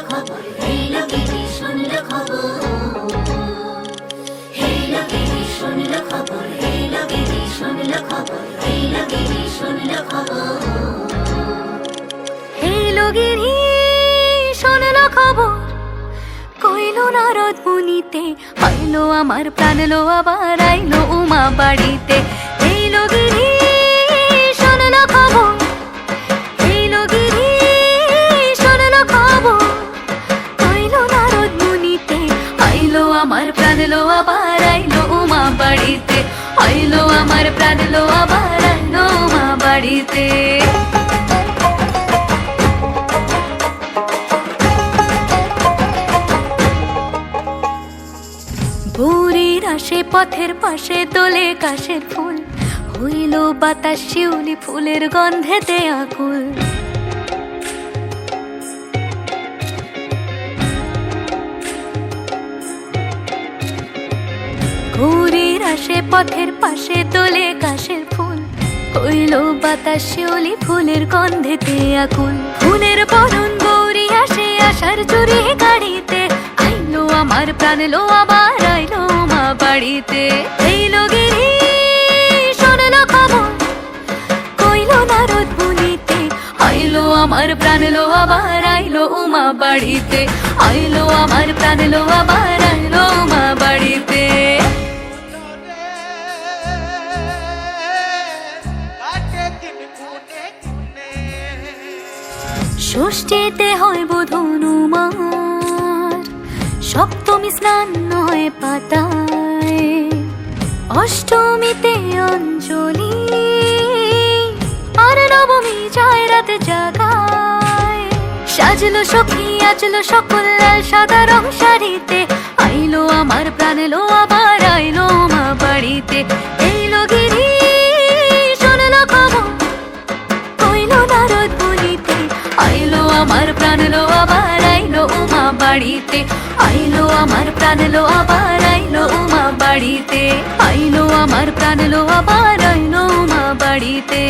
খবর, এলো গিরি শুনলো খবর, এলো গিরি শুনলো খবর, এলো গিরি শুনলো খবর, এলো গিরি শুনলো খবর, এলো গিরি শুনলো খবর, কইলো নারদ মুনিতে, আইলো আমার প্রাণ লো আবার আইলো উমা বাড়িতে। এলো গিরি শুনলো খবর, এলো গিরি শুনলো খবর, কইলো নারদ মুনিতে, আইলো আমার প্রাণ লো আবার আইলো উমা বাড়িতে, আইলো আমার প্রাণ লো আবার আইলো উমা বাড়িতে। ভোরের আসে পথের পাশে তোলে কাশের ফুল, হইল বাতাস শিউলি ফুলের গন্ধেতে আকুল। ভোরের আসে পথের পাশে তোলে কাশের ফুল, হইল বাতাস শিউলি ফুলের গন্ধেতে আকুল। ফুলের বরণ গৌরী আসে আশার চুরি গাড়িতে, আইলো আমার প্রাণ লো আবার আইলো মা বাড়িতে। এইলো গিরি শুনলো খবর, কইলো নারদ মুনিতে, আইলো আমার প্রাণ লো আবার আইলো উমা বাড়িতে, আইলো আমার প্রাণ লো আবার আইলো উমা বাড়িতে। ষষ্ঠীতে হয় বোধন উমার, সপ্তমী স্নান হয় পাতায়, অষ্টমীতে অঞ্জলি, আর নবমী যায় রাত জাগায়। সাজলো সখী আজলো সকল লাল সাদা রং শাড়িতে, আইলো আমার প্রাণ লো আবার আইলো মা বাড়িতে। এইলো গিরি শুনলো খবর, কইলো নারদ মুনিতে, আইলো আমার প্রাণ লো আবার আইলো উমা বাড়িতে, আইলো আমার প্রাণ লো আবার আইলো উমা বাড়িতে, আইলো আমার প্রাণ লো আবার আইলো উমা বাড়িতে।